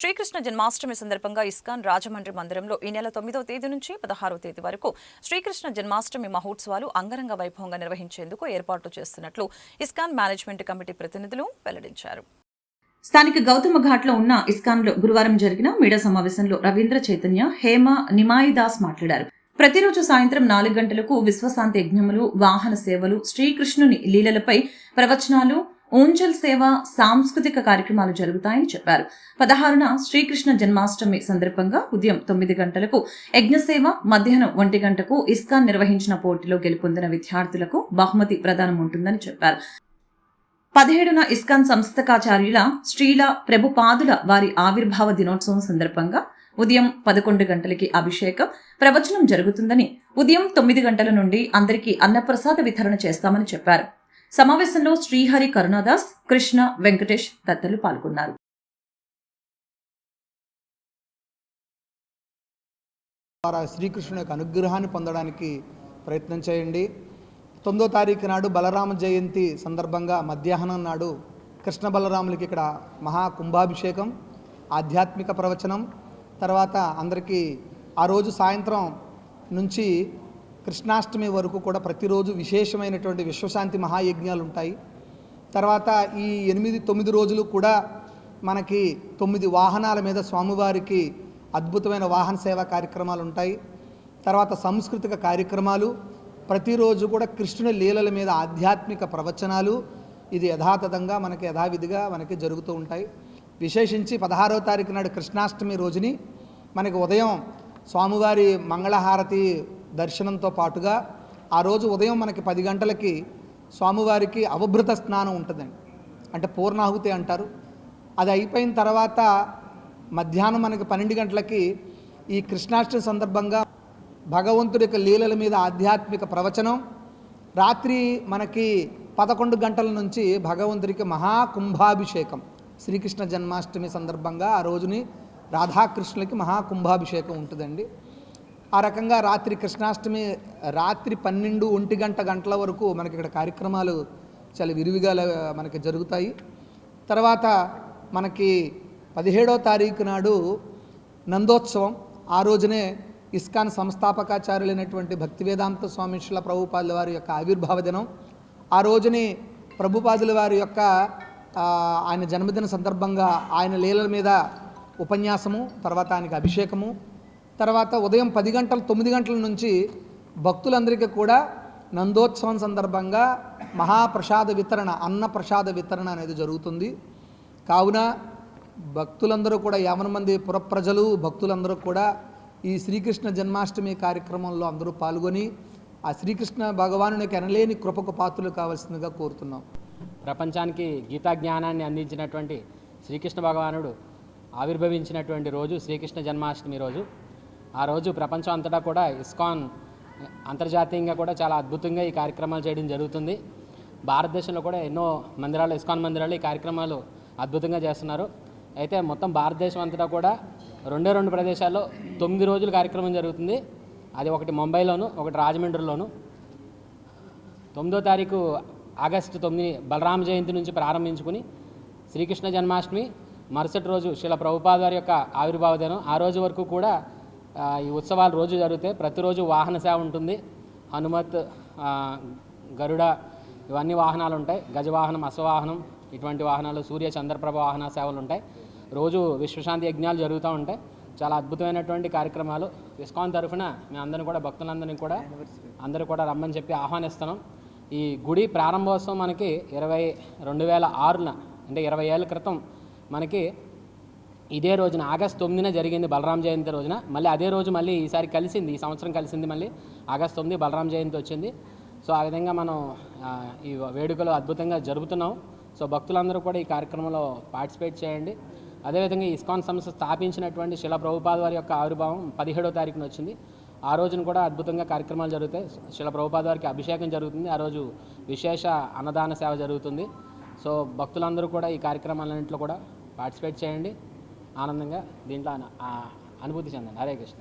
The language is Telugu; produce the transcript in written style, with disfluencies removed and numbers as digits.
శ్రీకృష్ణ జన్మాష్టమి సందర్భంగా ఇస్కాన్ రాజమండ్రి మందిరంలో ఈ నెల 9వ తేదీ నుంచి 16వ తేదీ వరకు శ్రీకృష్ణ జన్మాష్టమి మహోత్సవాలు అంగరంగ వైభవంగా నిర్వహించేందుకు ఏర్పాట్లు చేస్తున్నట్లు ఇస్కాన్ మేనేజ్మెంట్ కమిటీ ప్రతినిధులు వెల్లడించారు. స్థానిక గౌతమ ఘాట్లో ఉన్న ఇస్కాన్లో గురువారం జరిగిన మీడియా సమావేశంలో రవీంద్ర చైతన్య, హేమ నిమాయిదాస్ మాట్లాడారు. ప్రతిరోజు సాయంత్రం 4 గంటలకు విశ్వశాంతి యజ్ఞములు, వాహన సేవలు, శ్రీకృష్ణుని లీలలపై ప్రవచనాలు, ఊంజల్ సేవ, సాంస్కృతిక కార్యక్రమాలు జరుగుతాయని చెప్పారు. 16న శ్రీకృష్ణ జన్మాష్టమి సందర్భంగా ఉదయం 9 గంటలకు యజ్ఞసేవ, మధ్యాహ్నం 1 గంటకు ఇస్కాన్ నిర్వహించిన పోటీలో గెలుపొందిన విద్యార్థులకు బహుమతి ప్రదానం ఉంటుందని చెప్పారు. 17న ఇస్కాన్ సంస్థాకాచార్యుల శ్రీల ప్రభుపాదుల వారి ఆవిర్భావ దినోత్సవం సందర్భంగా ఉదయం 11 గంటలకి అభిషేకం, ప్రవచనం జరుగుతుందని, ఉదయం 9 గంటల నుండి అందరికీ అన్నప్రసాద వితరణ చేస్తామని చెప్పారు. సమావేశంలో శ్రీహరి కరుణాదాస్, కృష్ణ, వెంకటేష్ తదితరులు పాల్గొన్నారు. శ్రీకృష్ణుని యొక్క అనుగ్రహాన్ని పొందడానికి ప్రయత్నం చేయండి. 9వ తారీఖు నాడు బలరామ జయంతి సందర్భంగా మధ్యాహ్నం నాడు కృష్ణ బలరాములకి ఇక్కడ మహాకుంభాభిషేకం, ఆధ్యాత్మిక ప్రవచనం, తర్వాత అందరికీ ఆ రోజు సాయంత్రం నుంచి కృష్ణాష్టమి వరకు కూడా ప్రతిరోజు విశేషమైనటువంటి విశ్వశాంతి మహాయజ్ఞాలు ఉంటాయి. తర్వాత ఈ 8-9 రోజులు కూడా మనకి 9 వాహనాల మీద స్వామివారికి అద్భుతమైన వాహన సేవా కార్యక్రమాలు ఉంటాయి. తర్వాత సాంస్కృతిక కార్యక్రమాలు, ప్రతిరోజు కూడా కృష్ణుని లీలల మీద ఆధ్యాత్మిక ప్రవచనాలు, ఇది యథాతథంగా మనకి యథావిధిగా మనకి జరుగుతూ ఉంటాయి. విశేషించి 16వ తారీఖు నాడు కృష్ణాష్టమి రోజుని మనకి ఉదయం స్వామివారి మంగళహారతి దర్శనంతో పాటుగా ఆ రోజు ఉదయం మనకి 10 గంటలకి స్వామివారికి అవభృత స్నానం ఉంటుందండి, అంటే పూర్ణాహుతి అంటారు. అది అయిపోయిన తర్వాత మధ్యాహ్నం మనకి 12 గంటలకి ఈ కృష్ణాష్టమి సందర్భంగా భగవంతుడి యొక్క లీలల మీద ఆధ్యాత్మిక ప్రవచనం, రాత్రి మనకి 11 గంటల నుంచి భగవంతుడికి మహాకుంభాభిషేకం, శ్రీకృష్ణ జన్మాష్టమి సందర్భంగా ఆ రోజుని రాధాకృష్ణులకి మహాకుంభాభిషేకం ఉంటుందండి. ఆ రకంగా రాత్రి కృష్ణాష్టమి రాత్రి 12-1 గంటల వరకు మనకి ఇక్కడ కార్యక్రమాలు చాలా విరివిగా మనకి జరుగుతాయి. తర్వాత మనకి 17వ తారీఖు నాడు నందోత్సవం, ఆ రోజునే ఇస్కాన్ సంస్థాపకాచార్యులైనటువంటి భక్తివేదాంత స్వామి శ్రీల ప్రభుపాదుల వారి యొక్క ఆవిర్భావ దినం. ఆ రోజుని ప్రభుపాదుల వారి యొక్క ఆయన జన్మదిన సందర్భంగా ఆయన లీలల మీద ఉపన్యాసము, తర్వాత ఆయనకి అభిషేకము, తర్వాత ఉదయం 9 గంటల నుంచి భక్తులందరికీ కూడా నందోత్సవం సందర్భంగా మహాప్రసాద వితరణ, అన్న ప్రసాద వితరణ అనేది జరుగుతుంది. కావున భక్తులందరూ కూడా 50 మంది పురప్రజలు, భక్తులందరూ కూడా ఈ శ్రీకృష్ణ జన్మాష్టమి కార్యక్రమంలో అందరూ పాల్గొని ఆ శ్రీకృష్ణ భగవానునికి ఎనలేని కృపకు పాత్రలు కావాల్సిందిగా కోరుతున్నాం. ప్రపంచానికి గీతా జ్ఞానాన్ని అందించినటువంటి శ్రీకృష్ణ భగవానుడు ఆవిర్భవించినటువంటి రోజు శ్రీకృష్ణ జన్మాష్టమి రోజు. ఆ రోజు ప్రపంచం అంతటా కూడా ఇస్కాన్ అంతర్జాతీయంగా కూడా చాలా అద్భుతంగా ఈ కార్యక్రమాలు చేయడం జరుగుతుంది. భారతదేశంలో కూడా ఎన్నో మందిరాలు, ఇస్కాన్ మందిరాలు ఈ కార్యక్రమాలు అద్భుతంగా చేస్తున్నారు. అయితే మొత్తం భారతదేశం అంతటా కూడా 2 ప్రదేశాల్లో 9 రోజులు కార్యక్రమం జరుగుతుంది. అది ఒకటి ముంబైలోను, ఒకటి రాజమండ్రిలోను. 9వ తారీఖు ఆగస్టు 9 బలరామ జయంతి నుంచి ప్రారంభించుకుని శ్రీకృష్ణ జన్మాష్టమి, మరుసటి రోజు శ్రీల ప్రభుపాద వారి యొక్క ఆవిర్భావ దినం, ఆ రోజు వరకు కూడా ఈ ఉత్సవాలు రోజు జరుగుతాయి. ప్రతిరోజు వాహన సేవ ఉంటుంది. హనుమత్, గరుడ ఇవన్నీ వాహనాలు ఉంటాయి. గజవాహనం, అశ్వవాహనం ఇటువంటి వాహనాలు, సూర్య చంద్రప్రభ వాహన సేవలు ఉంటాయి. రోజు విశ్వశాంతి యజ్ఞాలు జరుగుతూ ఉంటాయి. చాలా అద్భుతమైనటువంటి కార్యక్రమాలు. ఇస్కాన్ తరఫున మేము అందరినీ కూడా, భక్తులందరినీ కూడా అందరూ కూడా రమ్మని చెప్పి ఆహ్వానిస్తున్నాం. ఈ గుడి ప్రారంభోత్సవం మనకి 2006న, అంటే 20 ఏళ్ళ క్రితం మనకి ఇదే రోజున ఆగస్టు 9న జరిగింది, బలరామ జయంతి రోజున. మళ్ళీ అదే రోజు మళ్ళీ ఈసారి కలిసింది, ఈ సంవత్సరం కలిసింది. మళ్ళీ ఆగస్టు 9 బలరామ జయంతి వచ్చింది. సో ఆ విధంగా మనం ఈ వేడుకలు అద్భుతంగా జరుపుతున్నాం. సో భక్తులందరూ కూడా ఈ కార్యక్రమంలో పార్టిసిపేట్ చేయండి. అదేవిధంగా ఇస్కాన్ సంస్థ స్థాపించినటువంటి శ్రీల ప్రభుపాద వారి యొక్క ఆవిర్భావం 17వ తారీఖున వచ్చింది. ఆ రోజున కూడా అద్భుతంగా కార్యక్రమాలు జరుగుతాయి. శ్రీల ప్రభుపాద వారికి అభిషేకం జరుగుతుంది. ఆ రోజు విశేష అన్నదాన సేవ జరుగుతుంది. సో భక్తులందరూ కూడా ఈ కార్యక్రమాలన్నింటిలో కూడా పార్టిసిపేట్ చేయండి. ఆనందంగా దీంట్లో అనుభూతి చెందండి. హరే కృష్ణ.